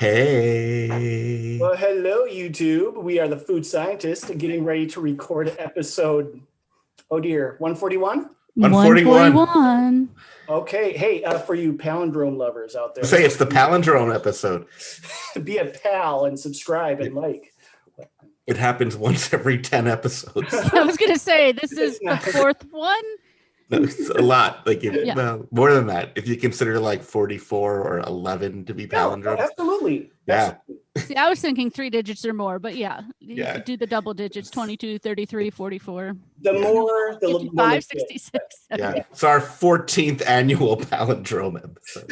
Hey. Well, hello, YouTube. We are the Food Scientists getting ready to record episode, 141? 141. Okay. Hey, for you palindrome lovers out there. Say it's the palindrome episode. Be a pal and subscribe and like. It happens once every 10 episodes. I was going to say, this is the fourth one. No, it's a lot. Well, more than that. If you consider like 44 or 11 to be palindromes. No, absolutely. Yeah. See, I was thinking 3 digits or more, but yeah. Yeah. Do the double digits, 22, 33, 44. The more, the 55, 66. Yeah. It's our 14th annual palindrome episode.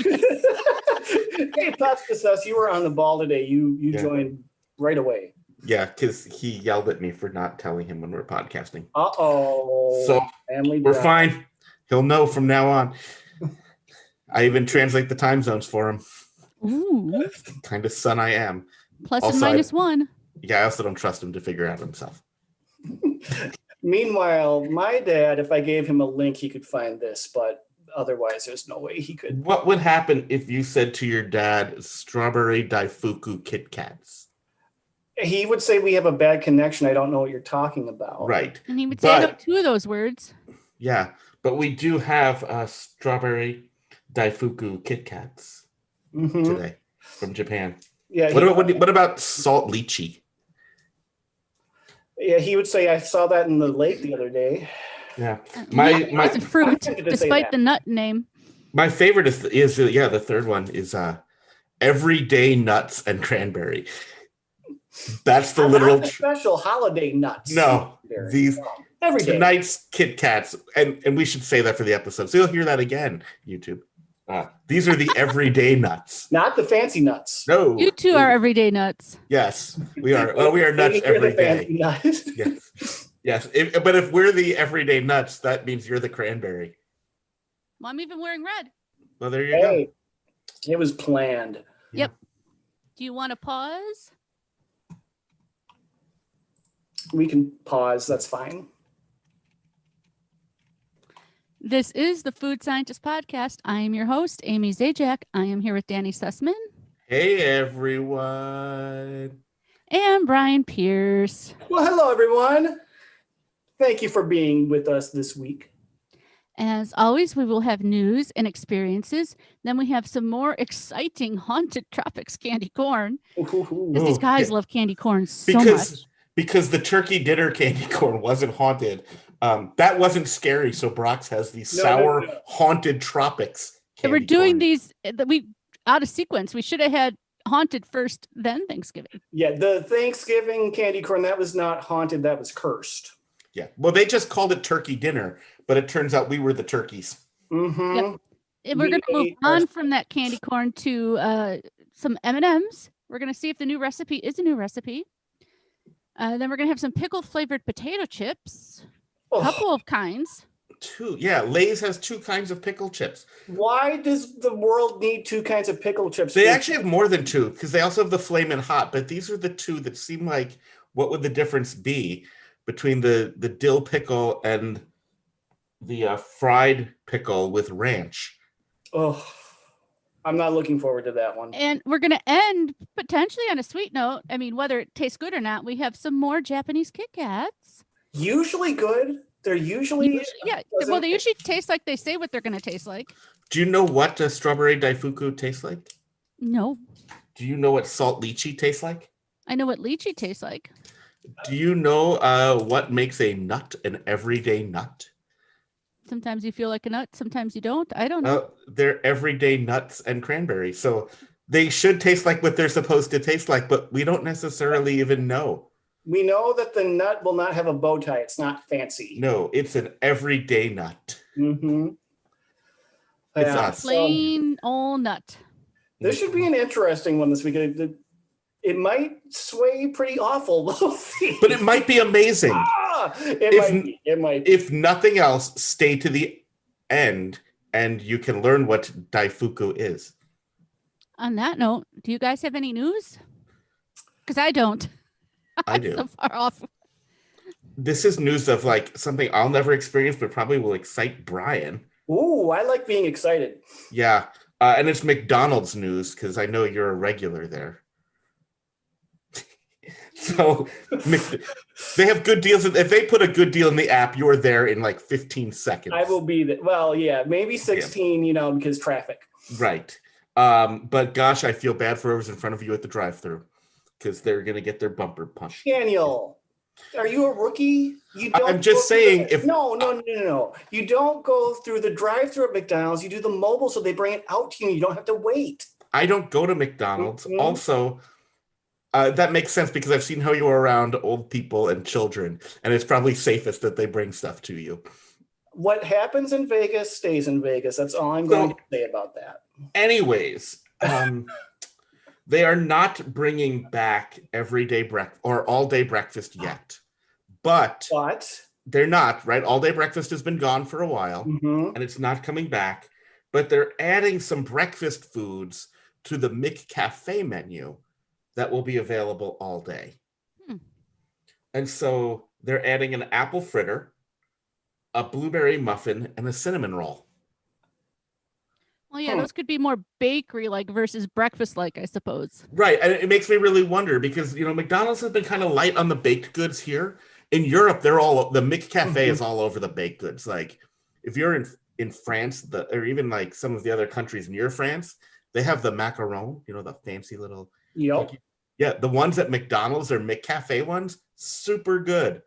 Hey, Thoughts to Us, you were on the ball today. You joined right away. Yeah, because he yelled at me for not telling him when we're podcasting. Uh-oh. So Family we're drama. fine. He'll know from now on. I even translate the time zones for him. Ooh. Kind of son I am. Plus Also, and minus one. Yeah, I also don't trust him to figure out himself. Meanwhile, my dad, if I gave him a link, he could find this, but otherwise there's no way he could. What would happen if you said to your dad, strawberry Daifuku KitKats? He would say we have a bad connection. I don't know what you're talking about. Right. And he would say, I know 2 of those words. Yeah, but we do have strawberry Daifuku KitKats today from Japan. Yeah. What about salt lychee? Yeah, he would say, I saw that in the lake the other day. Yeah. It's a fruit, despite the nut name. My favorite is the third one is everyday nuts and cranberry. That's the literal special holiday nuts. No, these every day. Tonight's KitKats, and we should say that for the episode, so you'll hear that again, YouTube. These are the everyday nuts, not the fancy nuts. No, you two are everyday nuts. Yes, we are. Well, we are nuts every day. Yes. But if we're the everyday nuts, that means you're the cranberry. Well, I'm even wearing red. Well, there you go. It was planned. Yep. Do you want to pause? We can pause. That's fine. This is the Food Scientist Podcast. I am your host, Amy Zajac. I am here with Danny Sussman. Hey, everyone. And Brian Pierce. Well, hello, everyone. Thank you for being with us this week. As always, we will have news and experiences. Then we have some more exciting haunted Tropics candy corn. Because these guys love candy corn so much. Because the turkey dinner candy corn wasn't haunted. That wasn't scary. So Brach has these sour haunted Tropics. We're doing these out of sequence. We should have had haunted first, then Thanksgiving. Yeah, the Thanksgiving candy corn, that was not haunted. That was cursed. Yeah. Well, they just called it turkey dinner, but it turns out we were the turkeys. Mm-hmm. Yep. And we're going to move on from that candy corn to some M&Ms. We're going to see if the new recipe is a new recipe. Then we're going to have some pickle flavored potato chips. A couple of kinds. 2. Yeah, Lay's has 2 kinds of pickle chips. Why does the world need 2 kinds of pickle chips? They actually have more than 2 because they also have the Flamin' Hot, but these are the 2 that seem like what would the difference be between the dill pickle and the fried pickle with ranch. Oh, I'm not looking forward to that one. And we're going to end potentially on a sweet note. I mean, whether it tastes good or not, we have some more Japanese KitKats. Usually good. They're usually well, they usually taste like they say what they're going to taste like. Do you know what a strawberry Daifuku tastes like? No. Do you know what salt lychee tastes like? I know what lychee tastes like. Do you know what makes a nut an everyday nut? Sometimes you feel like a nut, sometimes you don't. I don't know. They're everyday nuts and cranberry. So they should taste like what they're supposed to taste like, but we don't necessarily even know. We know that the nut will not have a bow tie. It's not fancy. No, it's an everyday nut. Mm-hmm. It's us. Plain old nut. This should be an interesting one this week. It might sway pretty awful. We'll see. But it might be amazing. It might be. If nothing else, stay to the end and you can learn what Daifuku is. On that note, do you guys have any news? Because I don't. I do. So far off. This is news of like something I'll never experience, but probably will excite Brian. Ooh, I like being excited. Yeah. And it's McDonald's news because I know you're a regular there. So they have good deals. If they put a good deal in the app, you're there in like 15 seconds. I will be there. Well, yeah, maybe 16, because traffic. Right. But gosh, I feel bad for whoever's in front of you at the drive-thru because they're going to get their bumper punched. Daniel, are you a rookie? I'm just saying No. You don't go through the drive-thru at McDonald's. You do the mobile so they bring it out to you. You don't have to wait. I don't go to McDonald's. Mm-hmm. Also, that makes sense because I've seen how you are around old people and children, and it's probably safest that they bring stuff to you. What happens in Vegas stays in Vegas. That's all I'm going to say about that. Anyways, they are not bringing back everyday breakfast or all-day breakfast yet, but they're not, right? All-day breakfast has been gone for a while, and it's not coming back, but they're adding some breakfast foods to the McCafe menu that will be available all day. And so they're adding an apple fritter, a blueberry muffin, and a cinnamon roll. Well, yeah, those could be more bakery-like versus breakfast-like, I suppose. Right, and it makes me really wonder because, McDonald's has been kind of light on the baked goods here. In Europe, the McCafe is all over the baked goods. Like, if you're in France, or even like some of the other countries near France, they have the macaron, the fancy little... Yep. Yeah, the ones at McDonald's or McCafe ones, super good.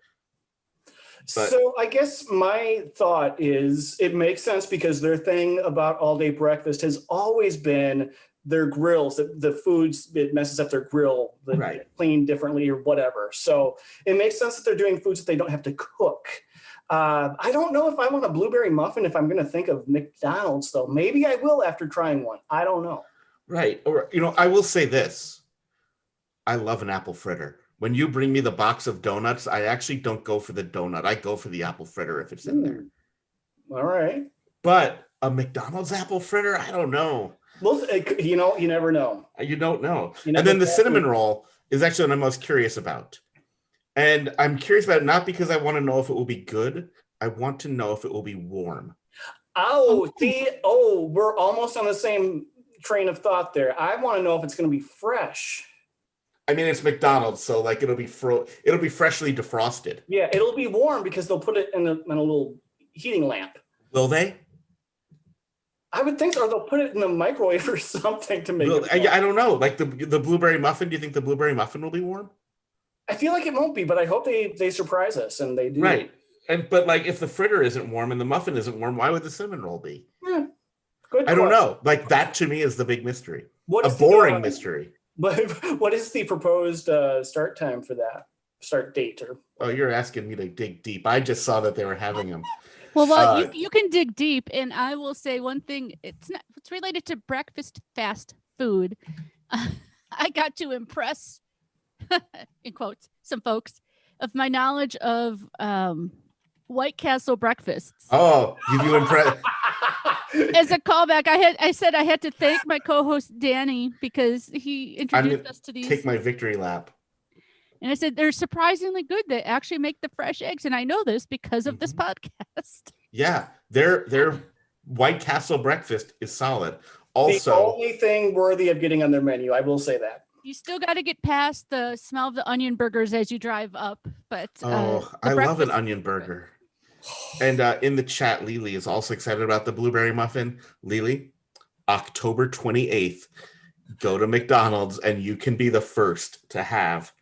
So I guess my thought is it makes sense because their thing about all-day breakfast has always been their grills, the foods, it messes up their grill, clean differently or whatever. So it makes sense that they're doing foods that they don't have to cook. I don't know if I want a blueberry muffin if I'm going to think of McDonald's, though. Maybe I will after trying one. I don't know. Right. Or, I will say this. I love an apple fritter. When you bring me the box of donuts, I actually don't go for the donut. I go for the apple fritter if it's in there. All right. But a McDonald's apple fritter, I don't know. Well, you never know. You don't know. And then the cinnamon roll is actually what I'm most curious about. And I'm curious about it not because I want to know if it will be good. I want to know if it will be warm. We're almost on the same train of thought there. I want to know if it's going to be fresh. I mean, it's McDonald's, so it'll be freshly defrosted. Yeah, it'll be warm because they'll put it in a little heating lamp. Will they? I would think so. Or they'll put it in the microwave or something to make it warm. I don't know. Like the blueberry muffin, do you think the blueberry muffin will be warm? I feel like it won't be, but I hope they surprise us and they do. Right. But if the fritter isn't warm and the muffin isn't warm, why would the cinnamon roll be? Yeah. Good. I don't know. That to me is the big mystery. What is boring mystery. What is the proposed start time for that? Start date or? Oh, you're asking me to dig deep. I just saw that they were having them. Well, you can dig deep, and I will say one thing. It's related to breakfast fast food. I got to impress, in quotes, some folks of my knowledge of White Castle breakfasts. Oh, you impressed? As a callback, I said I had to thank my co-host Danny because he introduced us to these. Take my victory lap. And I said they're surprisingly good. They actually make the fresh eggs, and I know this because of this podcast. Yeah, their White Castle breakfast is solid. Also, the only thing worthy of getting on their menu, I will say that. You still got to get past the smell of the onion burgers as you drive up, but I love an onion burger. And in the chat, Lily is also excited about the blueberry muffin. Lily, October 28th, go to McDonald's and you can be the first to have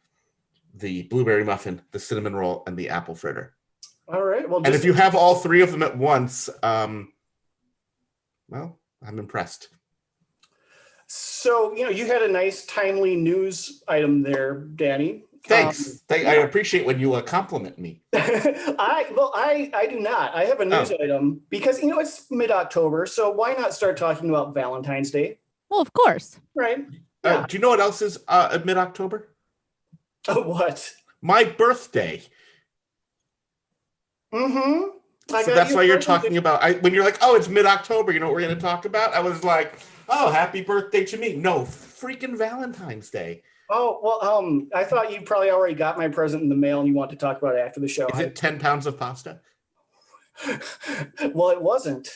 the blueberry muffin, the cinnamon roll, and the apple fritter. All right. Well, and if you have all three of them at once, I'm impressed. So, you had a nice timely news item there, Danny. Thanks. I appreciate when you compliment me. I do not. I have a news item because, it's mid-October. So why not start talking about Valentine's Day? Well, of course. Right. Do you know what else is at mid-October? What? My birthday. Mm-hmm. So that's why you're talking about, when you're like, oh, it's mid-October, you know what we're going to talk about? I was like, oh, happy birthday to me. No, freaking Valentine's Day. Oh, well, I thought you probably already got my present in the mail and you want to talk about it after the show. Is it 10 pounds of pasta? Well, it wasn't.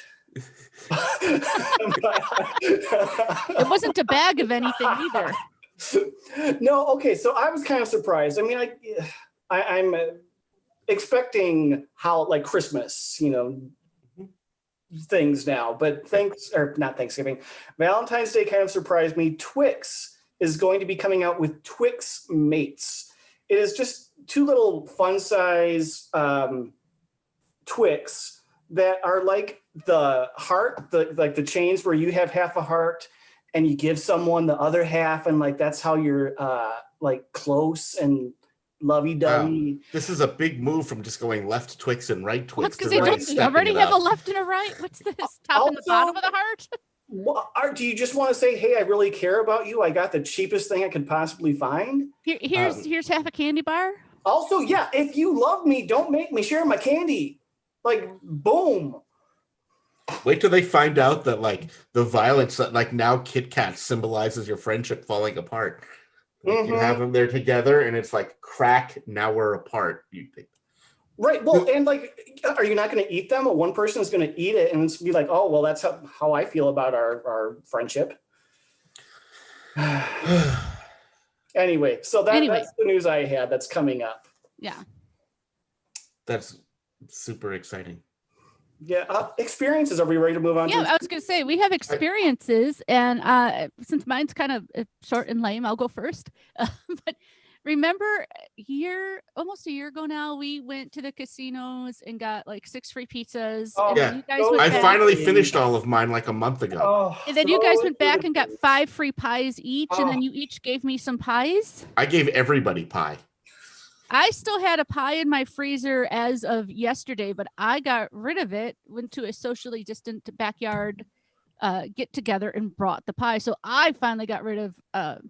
It wasn't a bag of anything either. No, okay. So I was kind of surprised. I mean, I'm expecting how like Christmas, things now, but not Thanksgiving, Valentine's Day kind of surprised me. Twix is going to be coming out with Twix Mates. It is just two little fun size Twix that are like the heart, like the chains where you have half a heart and you give someone the other half, and like that's how you're like close and lovey-dovey. Wow. This is a big move from just going left Twix and right Twix. Well, because they already have a left and a right. What's this? Top and the bottom of the heart? Do you just want to say, hey, I really care about you? I got the cheapest thing I could possibly find. Here's half a candy bar. Also, yeah, if you love me, don't make me share my candy. Like, boom. Wait till they find out that like the violence that like now KitKats symbolizes your friendship falling apart. Like, you have them there together and it's like crack, now we're apart. You think. Right. Well, and like, are you not going to eat them? Or one person is going to eat it and it's be like, oh, well, that's how I feel about our friendship. Anyway, so that's the news I had that's coming up. Yeah. That's super exciting. Yeah. Experiences. Are we ready to move on? Yeah, I was going to say, we have experiences, and since mine's kind of short and lame, I'll go first. But remember almost a year ago now, we went to the casinos and got like 6 free pizzas. Oh, and yeah. You guys went I back, finally finished all of mine like a month ago. Oh, and then you guys went back and got 5 free pies each, and then you each gave me some pies. I gave everybody pie. I still had a pie in my freezer as of yesterday, but I got rid of it, went to a socially distant backyard get together and brought the pie. So I finally got rid of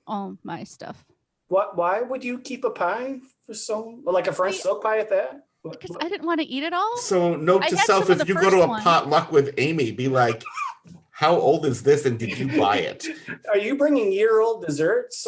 all my stuff. Why would you keep a pie for like a French silk pie at that? Because I didn't want to eat it all. So note to self, if you go to a potluck with Amy, be like, how old is this and did you buy it? Are you bringing year-old desserts?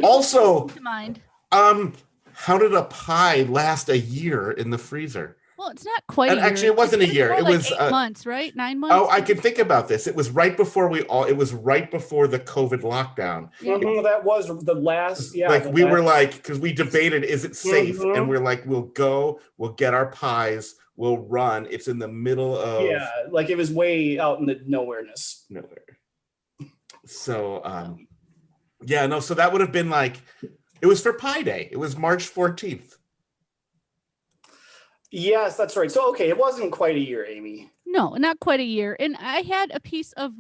Also, mind. How did a pie last a year in the freezer? Well, it's not quite a year. Actually, it wasn't a year. It was 8 months, right? 9 months. Oh, I can think about this. It was right before it was right before the COVID lockdown. That was the last. Yeah. Like were like, because we debated, is it safe? And we're like, we'll get our pies, we'll run. It's in the middle of. Yeah, like it was way out in the nowhereness. Nowhere. So, yeah, no. So that would have been like, it was for Pi Day. It was March 14th. Yes, that's right. So, okay, it wasn't quite a year, Amy. No, not quite a year. And I had a piece of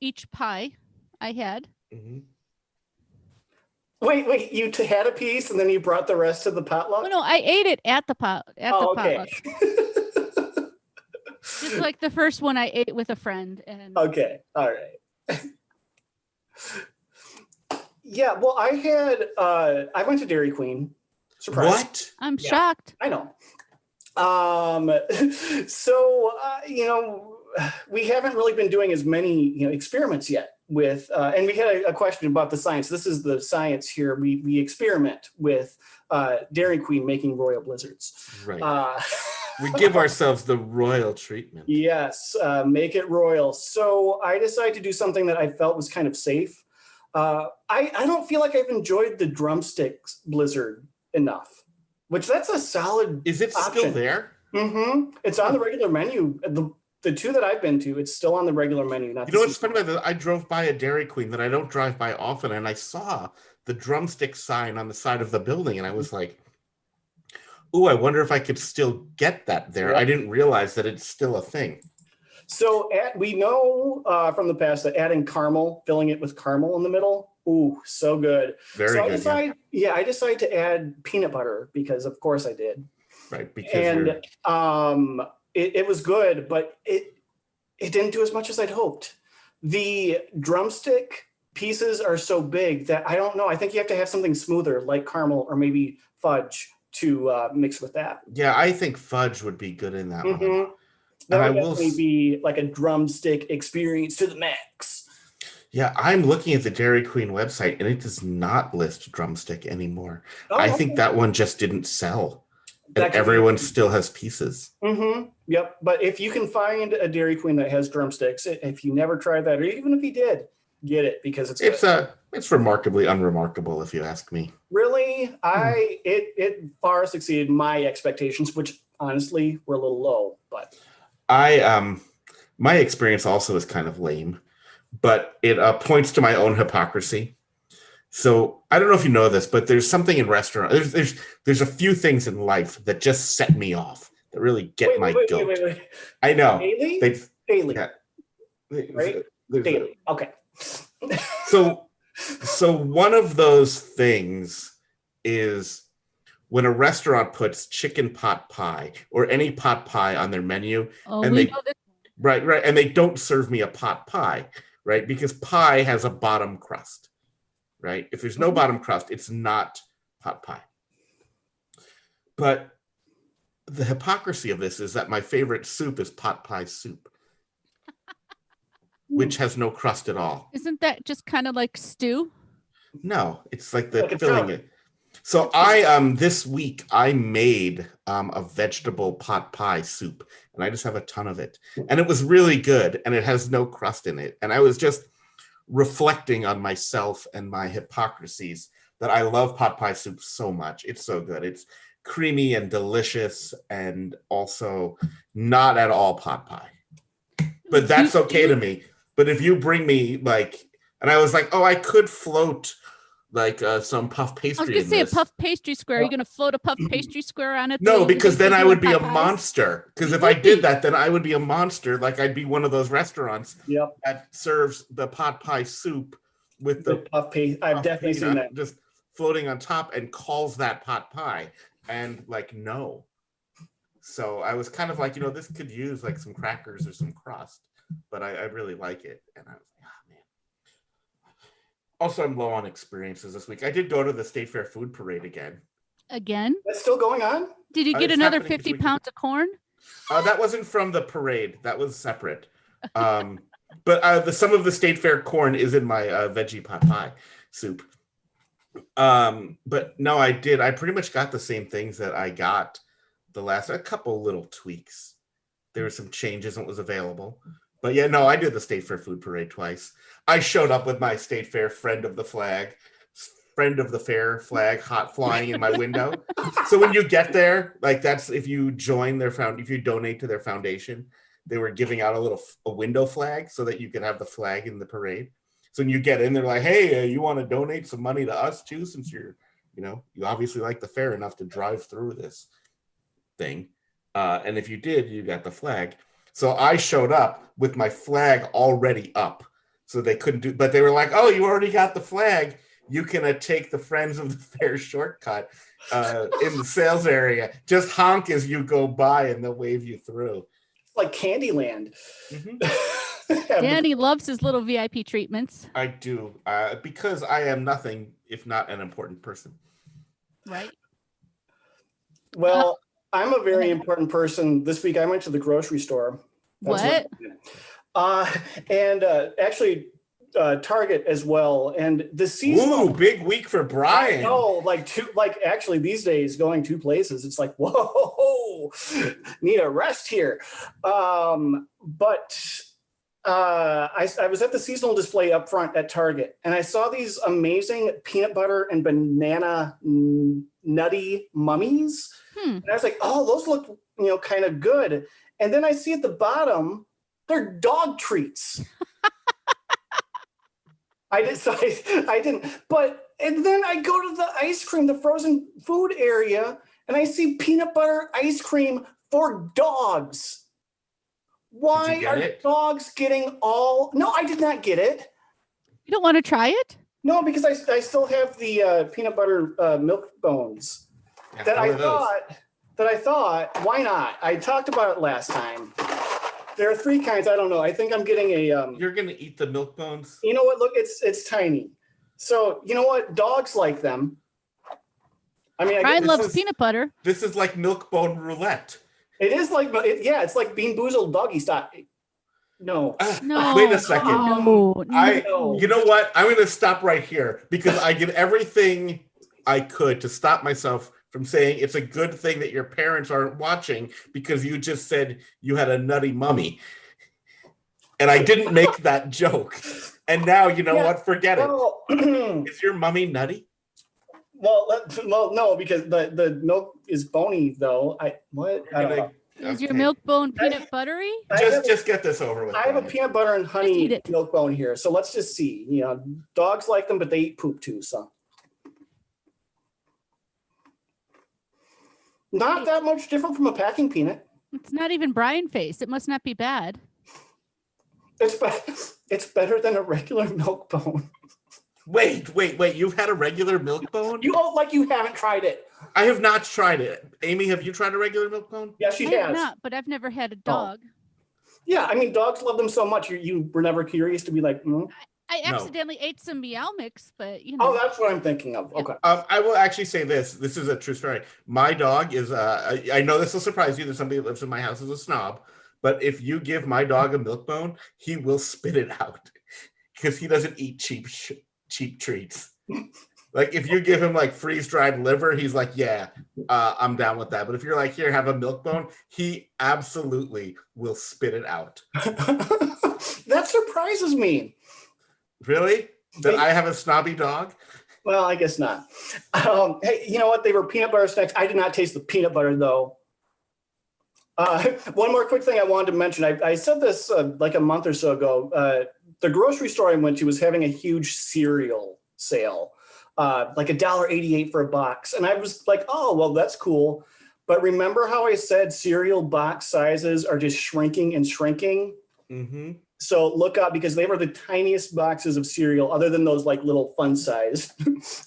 each pie. I had. Mm-hmm. Wait, you had a piece and then you brought the rest to the potluck? Oh, no, I ate it at the potluck. Just like the first one I ate with a friend. And okay, all right. Yeah, well, I went to Dairy Queen. Surprise. What? I'm shocked. I know. So, we haven't really been doing as many, experiments yet with, and we had a question about the science. This is the science here. We experiment with Dairy Queen making royal blizzards. Right. We give ourselves the royal treatment. Yes, make it royal. So I decided to do something that I felt was kind of safe. I don't feel like I've enjoyed the drumsticks blizzard enough, which that's a solid. Is it option. Still there? Mm-hmm. It's on the regular menu. The two that I've been to, it's still on the regular menu. You know what's funny about that? I drove by a Dairy Queen that I don't drive by often, and I saw the drumstick sign on the side of the building, and I was like, "Ooh, I wonder if I could still get that there." Yep. I didn't realize that it's still a thing. So we know from the past that adding caramel, filling it with caramel in the middle, ooh, so good. Very so good. I decided to add peanut butter because, of course, I did. Right, because it was good, but it didn't do as much as I'd hoped. The drumstick pieces are so big that I don't know. I think you have to have something smoother, like caramel or maybe fudge, to mix with that. Yeah, I think fudge would be good in that one. That would definitely be like a drumstick experience to the max. Yeah, I'm looking at the Dairy Queen website, and it does not list drumstick anymore. I think that one just didn't sell, and everyone still has pieces. Mm-hmm. Yep. But if you can find a Dairy Queen that has drumsticks, if you never tried that, or even if you did, get it because it's it's remarkably unremarkable if you ask me. Really, it far exceeded my expectations, which honestly were a little low. But my experience also is kind of lame, but it points to my own hypocrisy. So I don't know if you know this, but there's something in restaurant. There's a few things in life that just set me off, that really get my goat. Wait. I know. Daily? Daily. Yeah. Right? Daily. Okay. So one of those things is when a restaurant puts chicken pot pie or any pot pie on their menu, and they right, and they don't serve me a pot pie, right? Because pie has a bottom crust, right? If there's no bottom crust, it's not pot pie. But the hypocrisy of this is that my favorite soup is pot pie soup, which has no crust at all. Isn't that just kind of like stew? No, it's like the filling it. So I this week I made a vegetable pot pie soup, and I just have a ton of it, and it was really good, and it has no crust in it, and I was just reflecting on myself and my hypocrisies that I love pot pie soup so much. It's so good. It's creamy and delicious, and also not at all pot pie. But that's okay to me. But if you bring me and I was like, oh, I could float some puff pastry. I was gonna say a puff pastry square. Are you gonna float a puff pastry square on it? No, because then I would be a monster. Because if I did that, then I would be a monster. Like I'd be one of those restaurants that serves the pot pie soup with the puff pastry. I've definitely seen that. Just floating on top and calls that pot pie. And no. So I was kind of like, this could use like some crackers or some crust, but I really like it. And I was like, oh man. Also, I'm low on experiences this week. I did go to the State Fair Food Parade again. Again? That's still going on? Did you get another 50 pounds of corn? That wasn't from the parade. That was separate. But some of the State Fair corn is in my veggie pot pie soup. But no, I did. I pretty much got the same things that I got a couple little tweaks. There were some changes and it was available. But yeah, no, I did the State Fair Food Parade twice. I showed up with my State Fair friend of the fair flag hot flying in my window. So when you get there, that's if you join if you donate to their foundation, they were giving out a window flag so that you could have the flag in the parade. So when you get in, they're like, hey, you want to donate some money to us too, since you obviously like the fair enough to drive through this thing. And if you did, you got the flag. So I showed up with my flag already up. So they couldn't but they were like, oh, you already got the flag. You can take the Friends of the Fair shortcut in the sales area. Just honk as you go by and they'll wave you through. Like Candyland. Mm-hmm. Danny loves his little VIP treatments. I do, because I am nothing if not an important person. Right. Well, I'm a very important person. This week I went to the grocery store. What? And actually Target as well. And the seasonal. Ooh, big week for Brian. Oh, actually these days going two places, it's like, whoa, need a rest here. But I was at the seasonal display up front at Target, and I saw these amazing peanut butter and banana nutty mummies. And I was like, oh, those look, kind of good. And then I see at the bottom, they're dog treats. I didn't. But, and then I go to the ice cream, the frozen food area, and I see peanut butter ice cream for dogs. Why are dogs getting all? No, I did not get it. You don't want to try it? No, because I still have the peanut butter milk bones that I thought, why not? I talked about it last time. There are three kinds. I don't know. I think I'm getting a. You're gonna eat the milk bones? You know what? Look, it's tiny. So you know what? Dogs like them. I mean, Brian loves peanut butter. This is like milk bone roulette. It is like, it's like Bean Boozled doggy style. No. Wait a second. No. You know what? I'm going to stop right here because I did everything I could to stop myself from saying it's a good thing that your parents aren't watching because you just said you had a nutty mummy. And I didn't make that joke. And now, you know what? Forget it. Is your mummy nutty? Well, no, because the milk is bony, though. I don't know. Is your milk bone peanut buttery? Just get this over with. I have a peanut butter and honey milk bone here. So let's just see. You know, dogs like them, but they eat poop too. So not that much different from a packing peanut. It's not even brine face. It must not be bad. It's better than a regular milk bone. Wait. You've had a regular milk bone? You act like you haven't tried it. I have not tried it. Amy, have you tried a regular milk bone? Yeah, she I has. have not, but I've never had a dog. Yeah, I mean, dogs love them so much. You were never curious to be like, I accidentally ate some Meow Mix, but you know. Oh, that's what I'm thinking of. Okay. I will actually say this. This is a true story. My dog is, I know this will surprise you. There's somebody that lives in my house as a snob. But if you give my dog a milk bone, he will spit it out because he doesn't eat cheap treats. Like if you give him like freeze-dried liver, he's like, yeah, I'm down with that. But if you're like, here, have a milk bone, he absolutely will spit it out. That surprises me. Really? That I have a snobby dog? Well, I guess not. Hey, you know what? They were peanut butter snacks. I did not taste the peanut butter, though. One more quick thing I wanted to mention. I said this like a month or so ago. The grocery store I went to was having a huge cereal sale, like $1.88 for a box. And I was like, oh, well, that's cool. But remember how I said cereal box sizes are just shrinking and shrinking? Mm-hmm. So look out, because they were the tiniest boxes of cereal other than those like little fun size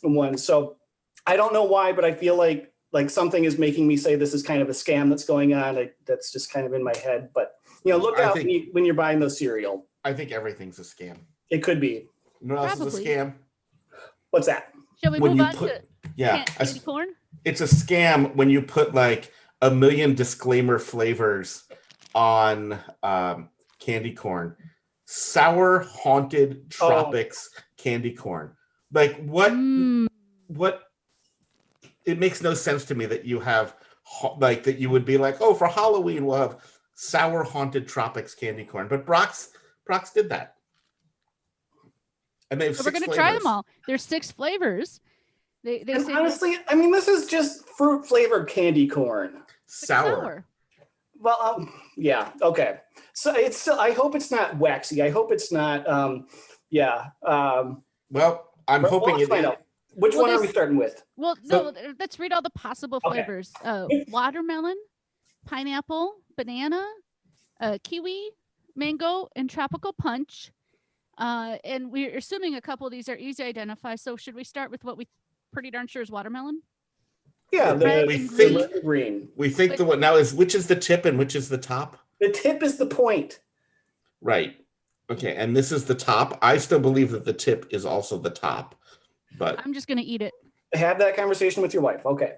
ones. So I don't know why, but I feel like something is making me say this is kind of a scam that's going on. That's just kind of in my head. But, you know, look out when you're buying those cereal. I think everything's a scam. It could be. You know what else is a scam? What's that? Shall we move on to candy corn? It's a scam when you put like a million disclaimer flavors on candy corn. Sour haunted tropics candy corn. Like what? It makes no sense to me that you have like that you would be like, oh, for Halloween we'll have sour haunted tropics candy corn. But Brach's did that. And they have we're going to try them all. There's 6 flavors. They say honestly, I mean, this is just fruit flavored candy corn. Sour. Well, yeah, okay. So it's still. I hope it's not waxy. I hope it's not. Well, I'm hoping it is. Which one are we starting with? Well, no, let's read all the possible flavors. Watermelon, pineapple, banana, kiwi, mango, and tropical punch. And we're assuming a couple of these are easy to identify. So should we start with what we pretty darn sure is watermelon? Yeah, the green. We think the one now is which is the tip and which is the top? The tip is the point. Right. Okay, and this is the top. I still believe that the tip is also the top. But I'm just going to eat it. Have that conversation with your wife. Okay.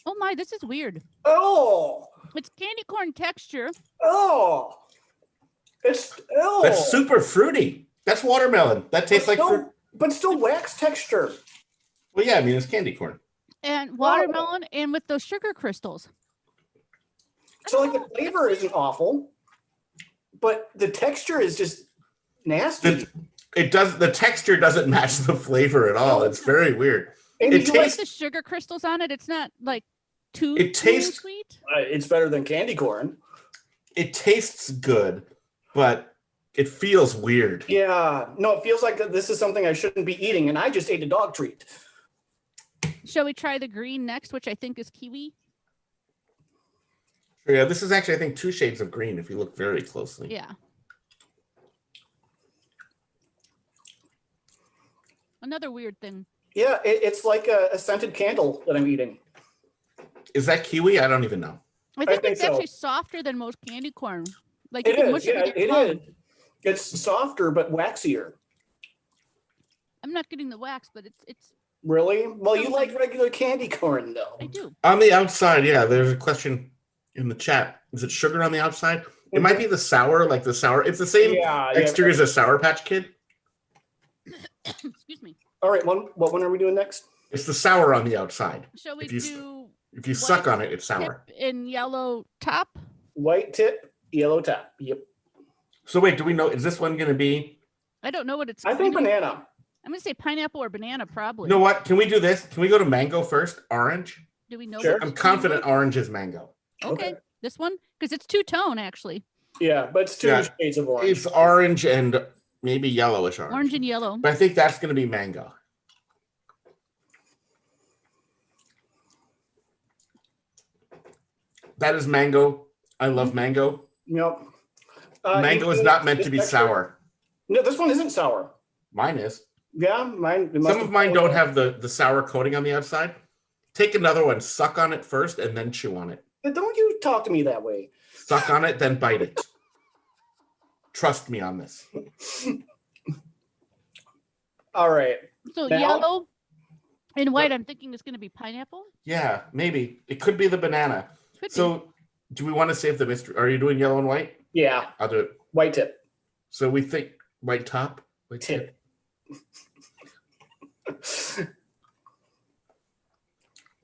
Oh my, this is weird. Oh. It's candy corn texture. Oh. That's super fruity. That's watermelon. That tastes like fruit. But still wax texture. Well, yeah, I mean, it's candy corn. And watermelon and with those sugar crystals. So like the flavor isn't awful, but the texture is just nasty. The texture doesn't match the flavor at all. It's very weird. And it tastes like the sugar crystals on it. It's not like too sweet. It's better than candy corn. It tastes good, but it feels weird. Yeah. No, it feels like this is something I shouldn't be eating, and I just ate a dog treat. Shall we try the green next, which I think is kiwi? Yeah, this is actually, I think, 2 shades of green if you look very closely. Yeah. Another weird thing. Yeah, it's like a scented candle that I'm eating. Is that kiwi? I don't even know. I think it's actually softer than most candy corn. Like it is. Yeah, it is. It's softer but waxier. I'm not getting the wax, but it's really well. You like regular candy corn, though. I do. On the outside, yeah. There's a question in the chat. Is it sugar on the outside? It might be the sour, like the sour. It's the same texture as a Sour Patch Kid. Excuse me. All right, what one are we doing next? It's the sour on the outside. Shall we If you suck on it, it's sour. Tip in yellow top? White tip, yellow top. Yep. So wait, do we know, is this one going to be? I don't know what it's. I think banana. I'm going to say pineapple or banana, probably. You know what? Can we do this? Can we go to mango first? Orange? Do we know? Sure. I'm confident orange is mango. Okay. This one? Because it's two-tone, actually. Yeah, but it's two shades of orange. It's orange and maybe yellowish orange. Orange and yellow. But I think that's going to be mango. That is mango. I love mango. Yep. Mango is not meant to be sour. No, this one isn't sour. Mine is. Yeah, mine. Some of mine don't have the sour coating on the outside. Take another one, suck on it first, and then chew on it. Don't you talk to me that way. Suck on it, then bite it. Trust me on this. All right. So yellow and white, I'm thinking is going to be pineapple. Yeah, maybe. It could be the banana. So do we want to save the mystery? Are you doing yellow and white? Yeah. I'll do it. White tip. So we think white top, white tip.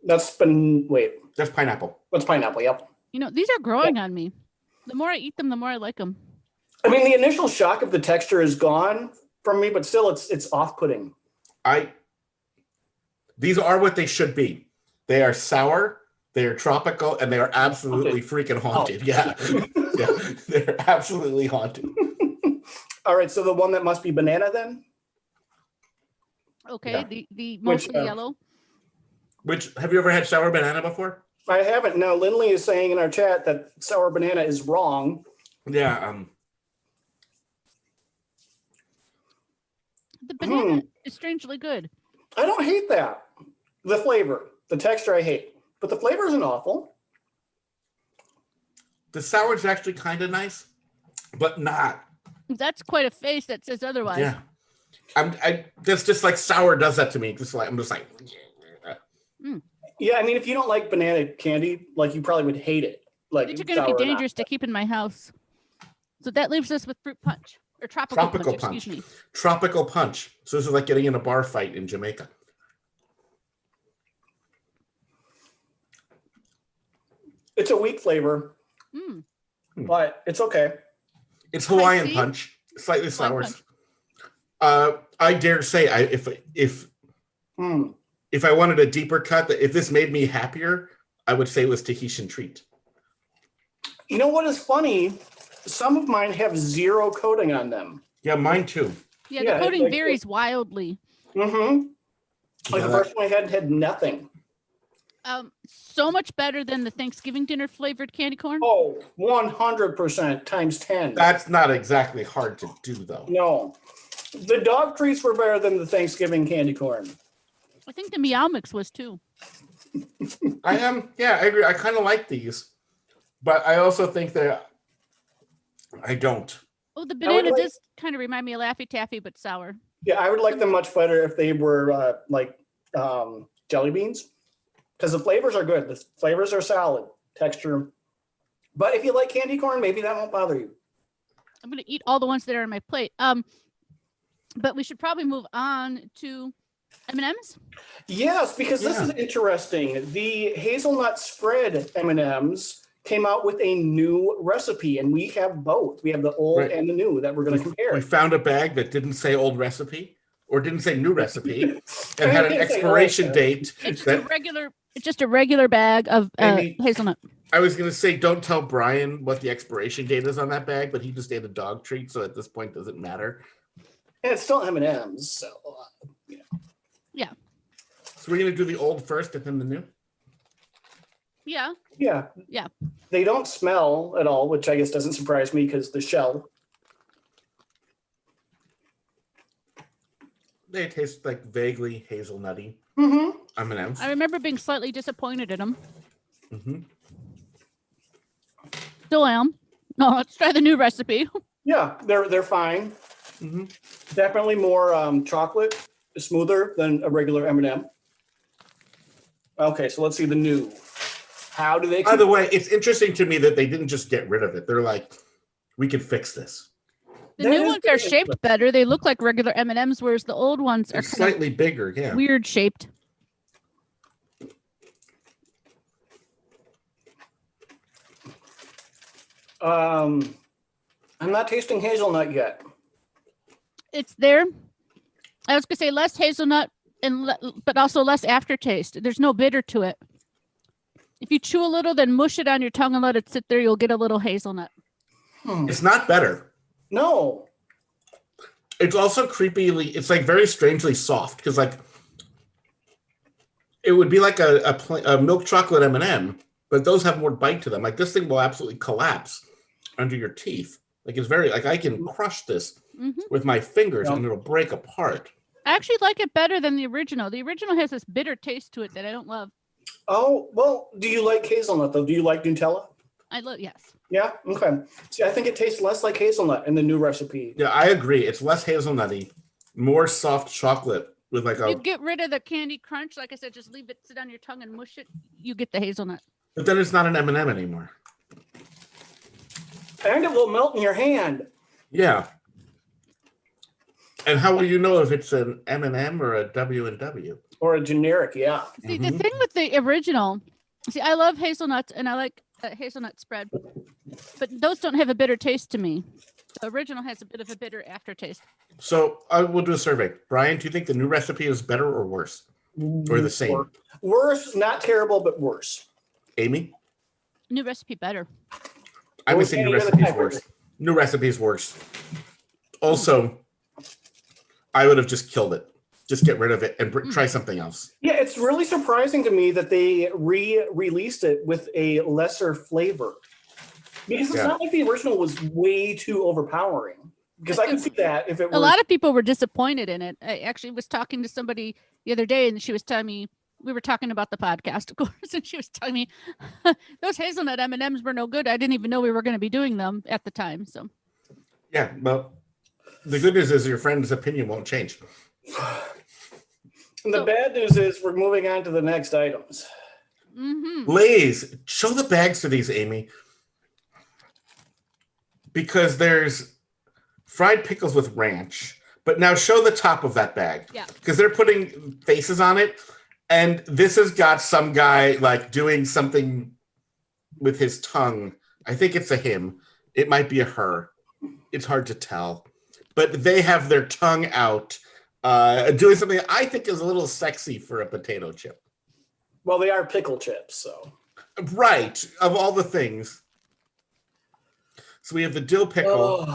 That's pineapple. That's pineapple. Yep. You know, these are growing on me. The more I eat them, the more I like them. I mean, the initial shock of the texture is gone from me, but still, it's off-putting. These are what they should be. They are sour, they are tropical, and they are absolutely freaking haunted. Yeah. Yeah, they're absolutely haunted. All right, so the one that must be banana then? Okay, Yeah. the mostly yellow. Which, have you ever had sour banana before? I haven't. Now, Lindley is saying in our chat that sour banana is wrong. Yeah. The banana is strangely good. I don't hate that. The flavor, the texture I hate, but the flavor isn't awful. The sour is actually kind of nice, but not. That's quite a face that says otherwise. Yeah. That's just like sour does that to me. I'm just like. Yeah, I mean, if you don't like banana candy, like you probably would hate it. Like these are going to be dangerous to keep in my house. So that leaves us with fruit punch or tropical punch. Excuse me. Tropical punch. So this is like getting in a bar fight in Jamaica. It's a weak flavor, but it's okay. It's Hawaiian punch, slightly sour. I dare say, if I wanted a deeper cut, if this made me happier, I would say it was Tahitian treat. You know what is funny? Some of mine have zero coating on them. Yeah, mine too. Yeah, the coating varies wildly. Mm-hmm. Like the first one I had nothing. So much better than the Thanksgiving dinner flavored candy corn. Oh, 100% times 10. That's not exactly hard to do, though. No. The dog treats were better than the Thanksgiving candy corn. I think the Meow Mix was too. I agree. I kind of like these, but I also think that I don't. Oh, the banana does kind of remind me of Laffy Taffy, but sour. Yeah, I would like them much better if they were jelly beans, because the flavors are good. The flavors are solid, texture. But if you like candy corn, maybe that won't bother you. I'm going to eat all the ones that are on my plate. But we should probably move on to M&Ms. Yes, because this is interesting. The hazelnut spread M&Ms came out with a new recipe, and we have both. We have the old and the new that we're going to compare. We found a bag that didn't say old recipe or didn't say new recipe and had an expiration date. It's just a regular bag of hazelnut. I was going to say, don't tell Brian what the expiration date is on that bag, but he just ate a dog treat, so at this point, it doesn't matter. And it's still M&Ms, so yeah. So we're going to do the old first and then the new? Yeah. Yeah. They don't smell at all, which I guess doesn't surprise me because the shell. They taste like vaguely hazelnutty. M&Ms. I remember being slightly disappointed in them. Mm-hmm. Still am. No, let's try the new recipe. Yeah, they're fine. Mm-hmm. Definitely more chocolate, smoother than a regular M&M. Okay, so let's see the new. How do they? By the way, it's interesting to me that they didn't just get rid of it. They're like, we can fix this. The new ones are shaped better. They look like regular M&Ms, whereas the old ones are slightly bigger. Yeah. weird shaped. I'm not tasting hazelnut yet. It's there. I was gonna say less hazelnut but also less aftertaste. There's no bitter to it. If you chew a little, then mush it on your tongue and let it sit there, you'll get a little hazelnut. It's not better. No. It's also creepily, it's like very strangely soft because like it would be like a milk chocolate M&M, but those have more bite to them. Like this thing will absolutely collapse under your teeth. Like it's very, like I can crush this with my fingers and it'll break apart. I actually like it better than the original. The original has this bitter taste to it that I don't love. Oh, well, do you like hazelnut though? Do you like Nutella? Yes. Yeah? Okay. See, I think it tastes less like hazelnut in the new recipe. Yeah, I agree. It's less hazelnutty, more soft chocolate with like You get rid of the candy crunch. Like I said, just leave it sit on your tongue and mush it. You get the hazelnut. But then it's not an M&M anymore. And it will melt in your hand. Yeah. And how will you know if it's an M&M or a W&W? Or a generic, yeah. See, the thing with the original, I love hazelnuts and I like hazelnut spread, but those don't have a bitter taste to me. The original has a bit of a bitter aftertaste. So I will do a survey. Brian, do you think the new recipe is better or worse? Or the same? Worse, not terrible, but worse. Amy? New recipe better. I would say new recipe's worse. New recipe's worse. Also, I would have just killed it. Just get rid of it and try something else. Yeah, it's really surprising to me that they re-released it with a lesser flavor. Because it's not like the original was way too overpowering. Because I could see that if it were... A lot of people were disappointed in it. I actually was talking to somebody the other day and she was telling me, we were talking about the podcast, of course, and she was telling me those hazelnut M&Ms were no good. I didn't even know we were going to be doing them at the time. So, yeah, well, the good news is your friend's opinion won't change. And the bad news is we're moving on to the next items. Lay's, show the bags for these, Amy. Because there's fried pickles with ranch, but now show the top of that bag. Yeah. Because they're putting faces on it. And this has got some guy like doing something with his tongue. I think it's a him. It might be a her. It's hard to tell. But they have their tongue out doing something I think is a little sexy for a potato chip. Well, they are pickle chips, so. Right. Of all the things. So we have the dill pickle.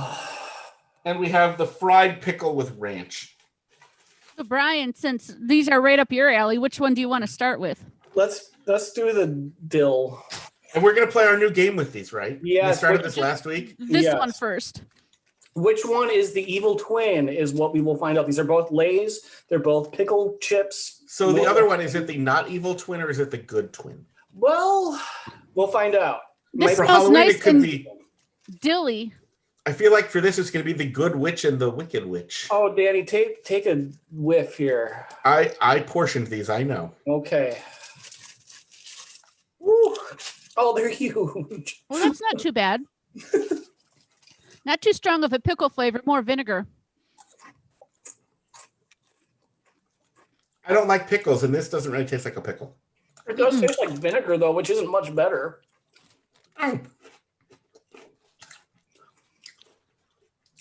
And we have the fried pickle with ranch. So Brian, since these are right up your alley, which one do you want to start with? Let's do the dill. And we're going to play our new game with these, right? Yeah. We started this last week. This one first. Which one is the evil twin is what we will find out. These are both Lay's. They're both pickle chips. So the other one, is it the not evil twin or is it the good twin? Well, we'll find out. This For smells Halloween, nice it could and be. dilly. I feel like for this, it's going to be the good witch and the wicked witch. Oh, Danny, take a whiff here. I portioned these, I know. Okay. Woo. Oh, they're huge. Well, that's not too bad. Not too strong of a pickle flavor, more vinegar. I don't like pickles, and this doesn't really taste like a pickle. It does taste like vinegar, though, which isn't much better.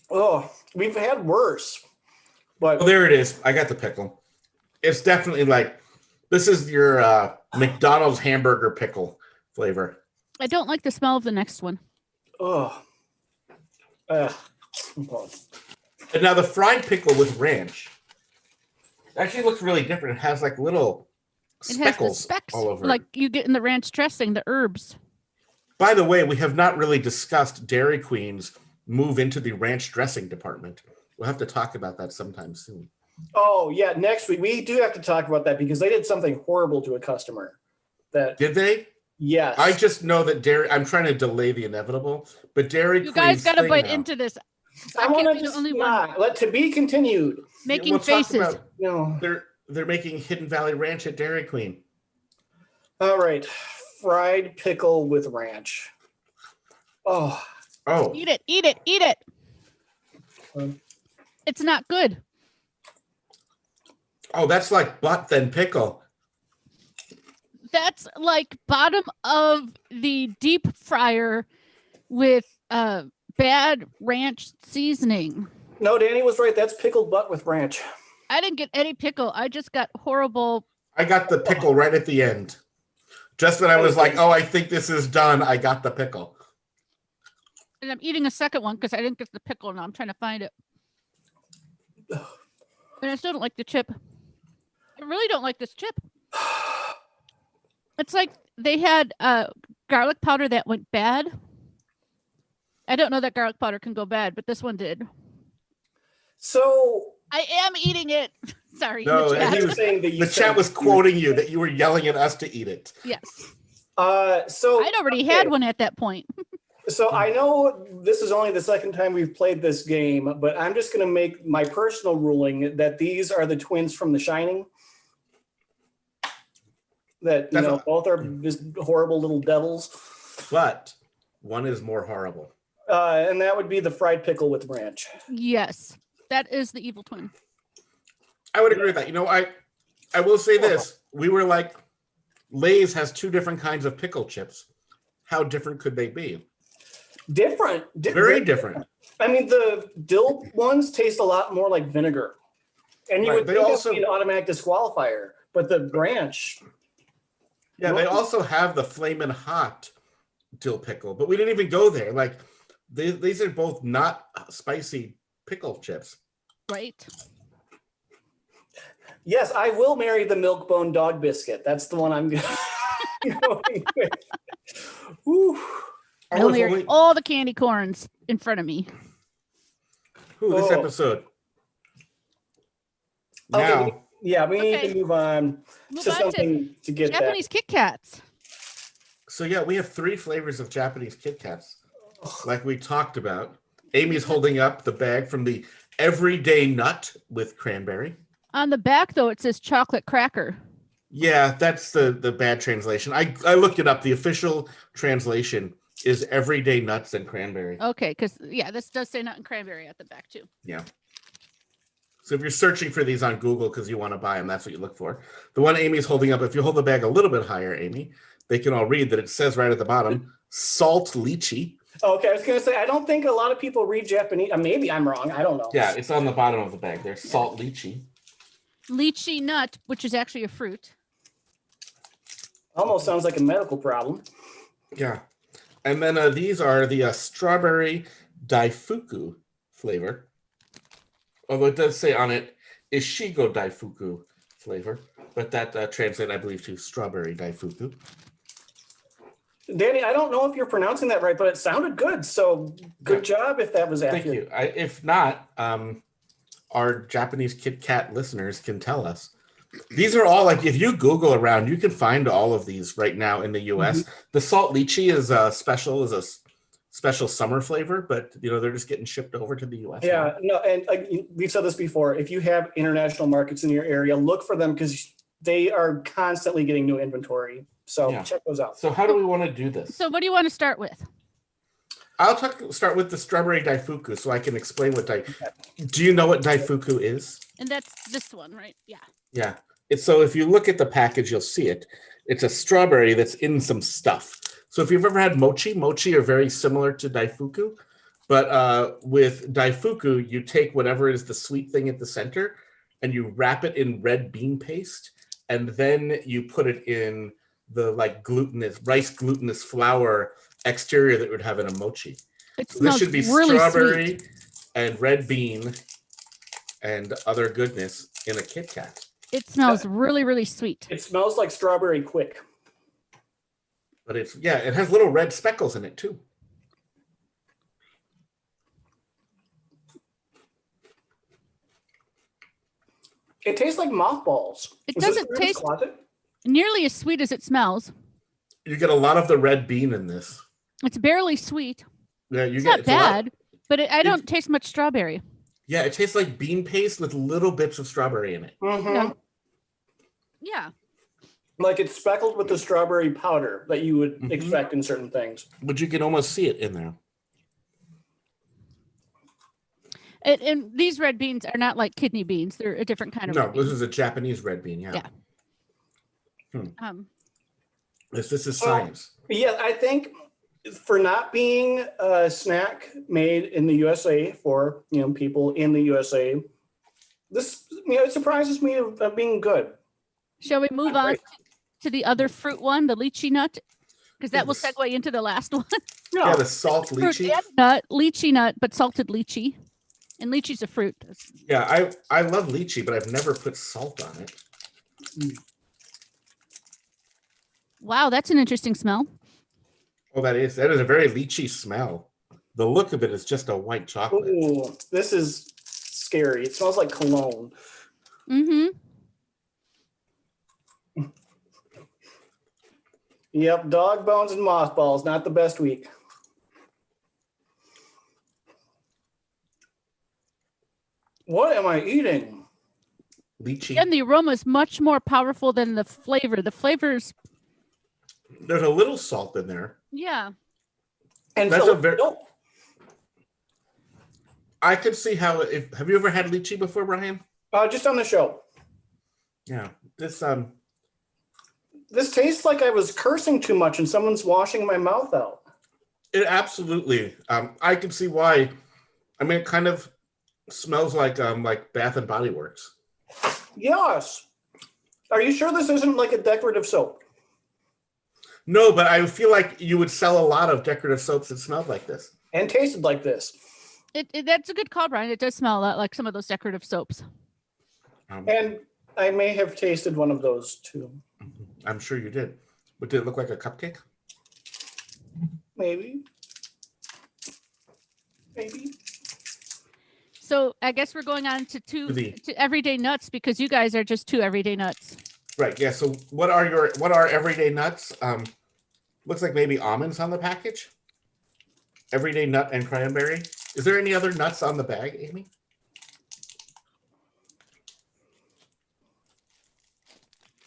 Oh, we've had worse. But Well, there it is. I got the pickle. It's definitely like, this is your McDonald's hamburger pickle flavor. I don't like the smell of the next one. oh. And now the fried pickle with ranch actually looks really different. It has like little It has the speckles specks, all over like it. you get in the ranch dressing, the herbs. By the way, we have not really discussed Dairy Queen's move into the ranch dressing department. We'll have to talk about that sometime soon. Oh, yeah, next week. We do have to talk about that because they did something horrible to a customer. Did they? Yes. I just know that I'm trying to delay the inevitable, but Dairy You guys got to bite now, into this. I can't want be to the only just one not. Let to be continued. making we'll talk faces. about- No. They're making Hidden Valley Ranch at Dairy Queen. All right. Fried pickle with ranch. Oh. Oh, Eat it, eat it, eat it. It's not good. oh, that's like butt then pickle. That's like bottom of the deep fryer with bad ranch seasoning. No, Danny was right. That's pickled butt with ranch. I didn't get any pickle. I just got horrible. I got the pickle right at the end. Just when I was like, oh, I think this is done, I got the pickle. And I'm eating a second one because I didn't get the pickle. Now I'm trying to find it. And I still don't like the chip. I really don't like this chip. It's like they had garlic powder that went bad. I don't know that garlic powder can go bad, but this one did. So I am eating it. Sorry. No, the chat was quoting you that you were yelling at us to eat it. Yes. So I'd already had one at that point. So I know this is only the second time we've played this game, but I'm just going to make my personal ruling that these are the twins from The Shining. That, you know, both are just horrible little devils. But one is more horrible. And that would be the fried pickle with ranch. Yes, that is the evil twin. I would agree with that. You know, I will say this. We were like, Lay's has two different kinds of pickle chips. How different could they be? Different. Very different. I mean, the dill ones taste a lot more like vinegar. And you would think that would be an automatic disqualifier. But the ranch... Yeah, they also have the flamin' hot dill pickle, but we didn't even go there. Like, these are both not spicy pickle chips. Right. Yes, I will marry the milk bone dog biscuit. That's the one I'm going with. I only ate all the candy corns in front of me. This episode. Okay, now, we need to move on to something to get Japanese KitKats. So yeah, we have 3 flavors of Japanese KitKats, like we talked about. Amy's holding up the bag from the Everyday Nut with Cranberry. On the back, though, it says chocolate cracker. Yeah, that's the bad translation. I looked it up. The official translation is Everyday Nuts and Cranberry. Okay, because, this does say nut and cranberry at the back, too. Yeah. So if you're searching for these on Google because you want to buy them, that's what you look for. The one Amy's holding up, if you hold the bag a little bit higher, Amy, they can all read that it says right at the bottom, salt lychee. Okay, I was going to say, I don't think a lot of people read Japanese. Maybe I'm wrong. I don't know. Yeah, it's on the bottom of the bag. There's salt lychee. Lychee nut, which is actually a fruit. Almost sounds like a medical problem. Yeah. And then these are the strawberry Daifuku flavor. Although it does say on it, Ishigo Daifuku flavor. But that translates, I believe, to strawberry Daifuku. Danny, I don't know if you're pronouncing that right, but it sounded good. So good job if that was accurate. Thank you. If not, our Japanese KitKat listeners can tell us. These are all like, if you Google around, you can find all of these right now in the U.S. Mm-hmm. The salt lychee is a special summer flavor, but they're just getting shipped over to the U.S. Yeah, no, and we've said this before. If you have international markets in your area, look for them because they are constantly getting new inventory. So check those out. So how do we want to do this? So what do you want to start with? I'll start with the strawberry Daifuku so I can explain what Do you know what Daifuku is? And that's this one, right? Yeah. Yeah. So if you look at the package, you'll see it. It's a strawberry that's in some stuff. So if you've ever had mochi are very similar to Daifuku. But with Daifuku, you take whatever is the sweet thing at the center and you wrap it in red bean paste. And then you put it in the rice glutinous flour exterior that would have in a mochi. This should be really strawberry sweet. And red bean and other goodness in a Kit Kat. It smells really, really sweet. It smells like strawberry quick. But it has little red speckles in it too. It tastes like mothballs. It doesn't taste nearly as sweet as it smells. You get a lot of the red bean in this. It's barely sweet. Yeah, it's not bad, but I don't taste much strawberry. Yeah, it tastes like bean paste with little bits of strawberry in it. Mm-hmm. Yeah. Like it's speckled with the strawberry powder that you would expect in certain things. But you can almost see it in there. And these red beans are not like kidney beans. They're a different kind of red bean. This is a Japanese red bean, yeah. Yeah. This is science. Yeah, I think for not being a snack made in the USA for people in the USA, this it surprises me of being good. Shall we move on to the other fruit one, the lychee nut? Because that will Yes. segue into the last one. Yeah, the salt Fruit lychee. and nut, lychee nut, but salted lychee. And lychee's a fruit. Yeah, I love lychee, but I've never put salt on it. Wow, that's an interesting smell. Oh, that is a very lychee smell. The look of it is just a white chocolate. Ooh, this is scary. It smells like cologne. Mm-hmm. Yep, dog bones and mothballs, not the best week. What am I eating? Lychee. And the aroma is much more powerful than the flavor. The flavor's There's a little salt in there. yeah. And That's so, a very. I could see how. Have you ever had lychee before, Brian? just on the show. Yeah, this This tastes like I was cursing too much and someone's washing my mouth out. It absolutely. I can see why. I mean, it kind of smells like Bath and Body Works. Yes. Are you sure this isn't like a decorative soap? No, but I feel like you would sell a lot of decorative soaps that smelled like this. And tasted like this. That's a good call, Brian. It does smell a lot like some of those decorative soaps. And I may have tasted one of those too. I'm sure you did. But did it look like a cupcake? Maybe. So I guess we're going on to everyday nuts because you guys are just two everyday nuts. Right. Yeah. So what are everyday nuts? Looks like maybe almonds on the package. Everyday nut and cranberry. Is there any other nuts on the bag, Amy?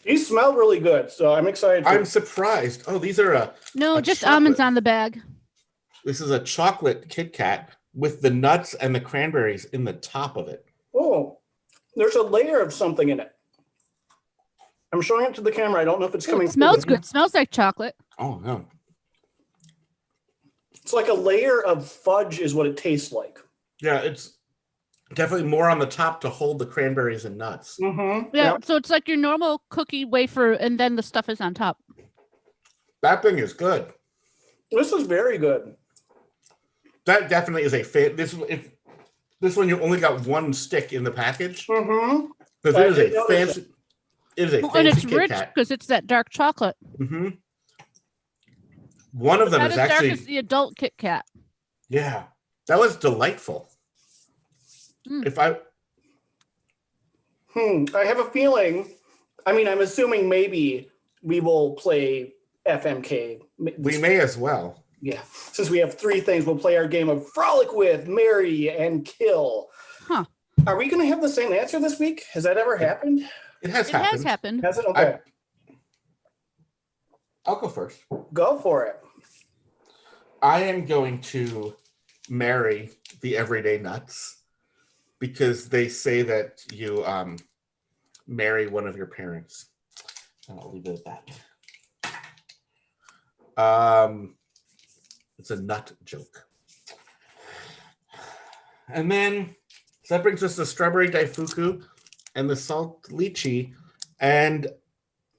These smell really good, so I'm excited. I'm surprised. Oh, these are just almonds on the bag. This is a chocolate KitKat with the nuts and the cranberries in the top of it. Oh, there's a layer of something in it. I'm showing it to the camera. I don't know if it's coming. It smells good. It smells like chocolate. Oh, no. It's like a layer of fudge is what it tastes like. Yeah, it's definitely more on the top to hold the cranberries and nuts. Mm-hmm. Yeah, so it's like your normal cookie wafer, and then the stuff is on top. That thing is good. This is very good. That definitely is a this one you only got one stick in the package. Mm-hmm. Because it is a fancy. It is a fancy and it's Kit rich Kat. because it's that dark chocolate. Mm-hmm. One of them is actually dark as the adult Kit Kat. Yeah, that was delightful. If I have a feeling. I mean, I'm assuming maybe we will play FMK. We may as well. Yeah, since we have three things, we'll play our game of Frolic with, Marry, and Kill. Huh. Are we going to have the same answer this week? Has that ever happened? It has happened. Has happened. Has it? Okay. I'll go first. Go for it. I am going to marry the everyday nuts because they say that you marry one of your parents. And I'll leave it at that. It's a nut joke. And then, so that brings us to strawberry Daifuku and the salt lychee. And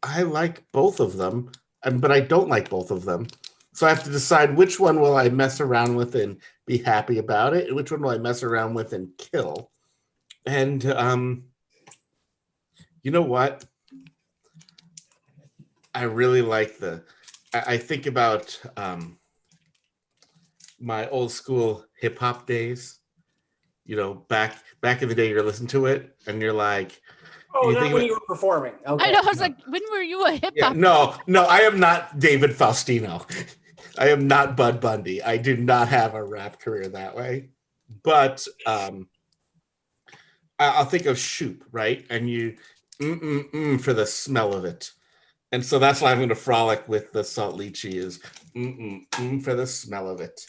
I like both of them, but I don't like both of them. So I have to decide which one will I mess around with and be happy about it, and which one will I mess around with and kill. And you know what? I really like I think about my old school hip hop days. You know, back in the day, you're listening to it and you're like, oh, not when you were performing. Okay. I know. I was like, when were you a hip hop? Yeah, no, I am not David Faustino. I am not Bud Bundy. I did not have a rap career that way. But I'll think of Shoop, right? And you for the smell of it. And so that's why I'm going to frolic with the salt lychee is for the smell of it.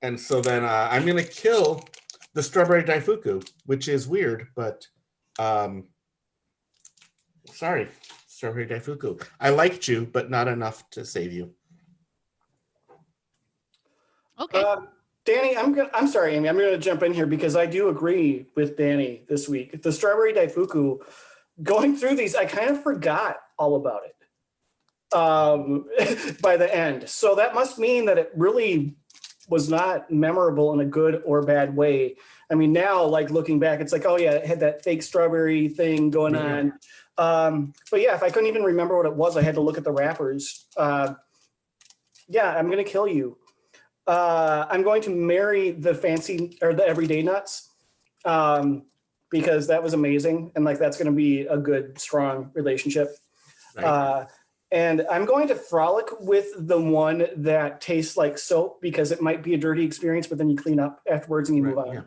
And so then I'm going to kill the strawberry Daifuku, which is weird, but sorry, strawberry Daifuku. I liked you, but not enough to save you. Okay. Danny, I'm sorry, Amy. I'm gonna jump in here because I do agree with Danny this week. The strawberry Daifuku. Going through these, I kind of forgot all about it by the end. So that must mean that it really was not memorable in a good or bad way. I mean, now, like looking back, it's like, oh yeah, it had that fake strawberry thing going on. But yeah, if I couldn't even remember what it was, I had to look at the wrappers. Yeah, I'm gonna kill you. I'm going to marry the fancy or the everyday nuts because that was amazing, and like that's going to be a good, strong relationship. Right. And I'm going to frolic with the one that tastes like soap because it might be a dirty experience, but then you clean up afterwards and you move on. Yeah.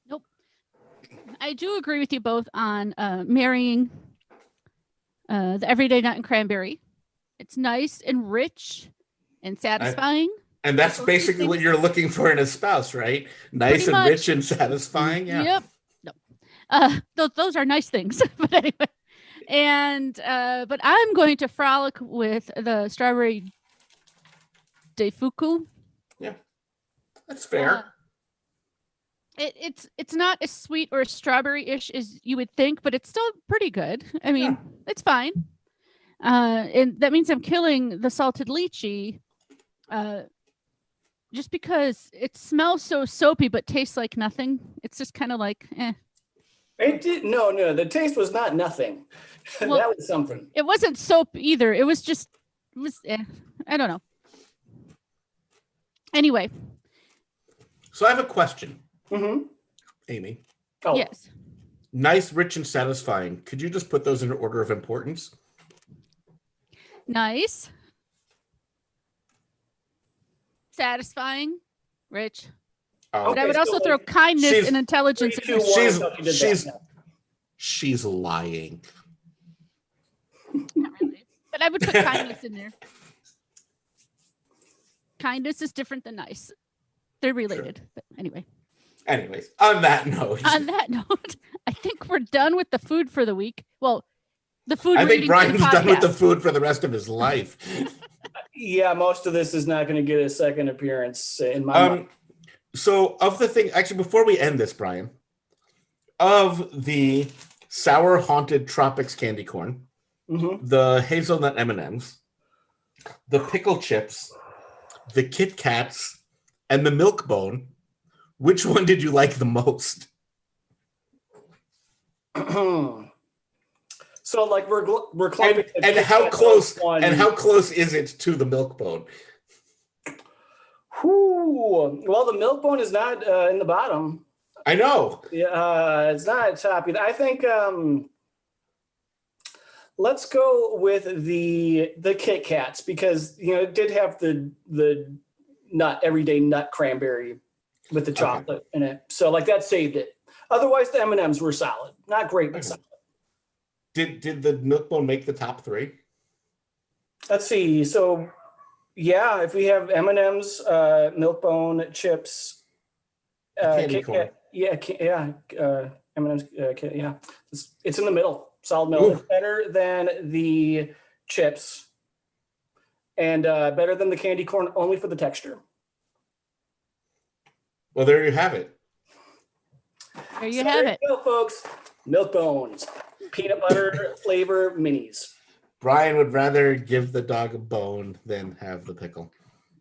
Nope. I do agree with you both on marrying the everyday nut and cranberry. It's nice and rich and satisfying. And that's basically what you're looking for in a spouse, right? Nice Pretty and much. rich and satisfying. Yeah. Yep. No. Those are nice things. But anyway. And but I'm going to frolic with the strawberry Daifuku. Yeah. That's fair. It's not as sweet or strawberry-ish as you would think, but it's still pretty good. I mean, it's fine. And that means I'm killing the salted lychee just because it smells so soapy but tastes like nothing. It's just kind of like, eh. It did no. The taste was not nothing. Well, that was something. It wasn't soap either. It was I don't know. Anyway. So I have a question, Mm-hmm. Amy. Oh. Yes. Nice, rich, and satisfying. Could you just put those in order of importance? Nice. Satisfying. Rich. Oh, But I would also throw kindness and intelligence. She's lying. Not really. But I would put kindness in there. Kindness is different than nice. They're related. Sure. But anyway. Anyways, on that note, I think we're done with the food for the week. Well, the food. I think Brian's done with the food for the rest of his life. Yeah, most of this is not going to get a second appearance in my mind. So of the thing, actually, before we end this, Brian, of the sour haunted Tropics candy corn, the hazelnut M&Ms, the pickle chips, the KitKats, and the milk bone, which one did you like the most? So like we're clumping and how close is it to the milk bone? Well, the milk bone is not in the bottom. I know. Yeah, it's not top. I think let's go with the KitKats because it did have the nut everyday nut cranberry with the chocolate in it. So like that saved it. Otherwise, the M&Ms were solid. Not great, but solid. Did the milk bone make the top three? Let's see. So, yeah, if we have M&Ms, milk bone, chips, candy corn. M&Ms, yeah. It's in the middle, solid middle. It's better than the chips and better than the candy corn only for the texture. Well, there you have it. There you have it. There you go, folks. Milk bones, peanut butter flavor minis. Brian would rather give the dog a bone than have the pickle.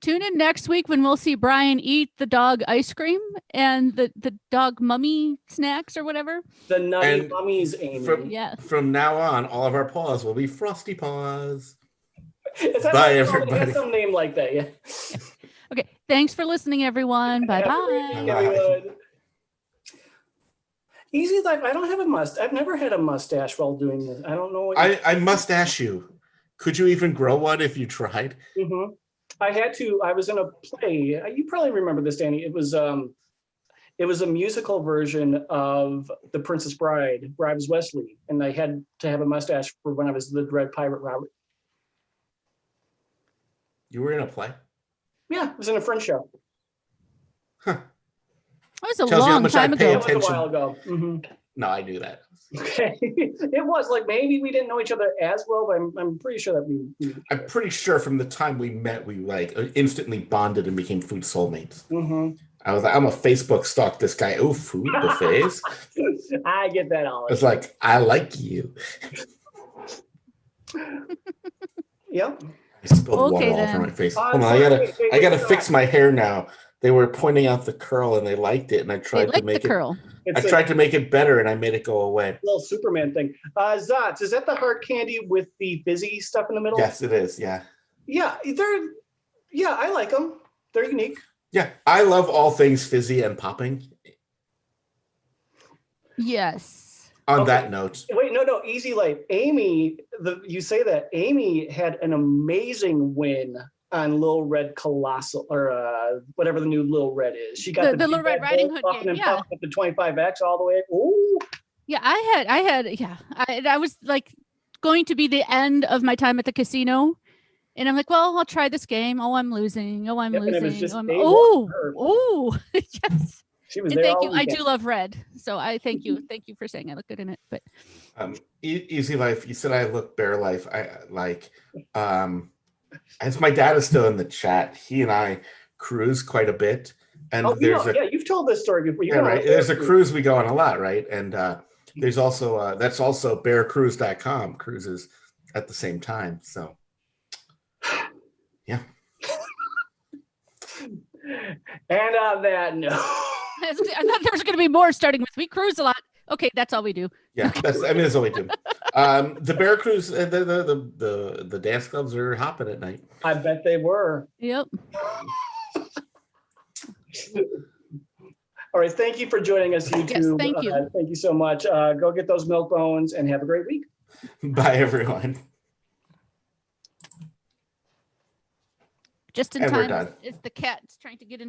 Tune in next week when we'll see Brian eat the dog ice cream and the dog mummy snacks or whatever. The nutty mummies, Amy. From now on, all of our paws will be Frosty Paws. Bye, everybody. It has some name like that, yeah. Okay, thanks for listening, everyone. Bye-bye. Everyone. Easy life. I don't have a mustache. I've never had a mustache while doing this. I don't know. I mustache you. Could you even grow one if you tried? Mm-hmm. I had to. I was in a play. You probably remember this, Danny. It was a musical version of The Princess Bride, where I was Wesley, and I had to have a mustache for when I was the Red Pirate Robert. You were in a play? Yeah, it was in a French show. Huh. That was a long time ago. It was a while ago. Mm-hmm. No, I knew that. Okay. It was like maybe we didn't know each other as well, but I'm pretty sure that we I'm pretty sure from the time we met, we like instantly bonded and became food soulmates. Mm-hmm. I was like, I'm a Facebook stalk this guy. Oh, food buffets. I get that all. It's like, I like you. Yep. I spilled Okay, water all over then. my face. So Hold on, I gotta fix my hair now. They were pointing out the curl and they liked it, and I They tried to like the make it. curl. I tried to make it better, and I made it go away. Little Superman thing. Zotz, is that the hard candy with the fizzy stuff in the middle? Yes, it is. Yeah. Yeah, I like them. They're unique. Yeah, I love all things fizzy and popping. Yes. On Okay. that note, Wait, no, easy light. Amy, you say that Amy had an amazing win on Little Red Colossal or whatever the new Little Red is. She got The Little Red Riding Hood game, and yeah. puffing up to 25x all the way. Ooh. Yeah, I was like going to be the end of my time at the casino. And I'm like, well, I'll try this game. Oh, I'm losing. Oh, I'm Yep, and it was losing. just Oh, day one for her. oh, yes. She was And there thank all you. I weekend. do love red. So I thank you. Thank you for saying I look good in it. But Easy Life, you said I look Bear Life. I like, as my dad is still in the chat, he and I cruise quite a bit. And you've told this story before. Right. There's a cruise we go on a lot, right? And there's also, that's also bearcruise.com cruises at the same time. So, yeah. And on that note. I thought there was going to be more starting with we cruise a lot. Okay, that's all we do. Yeah, that's all we do. The Bear Cruise, the dance clubs are hopping at night. I bet they were. Yep. All right, thank you for joining us, YouTube. Yes, thank you. Thank you so much. Go get those milk bones and have a great week. Bye, everyone. Just in And we're time done. is the cat trying to get into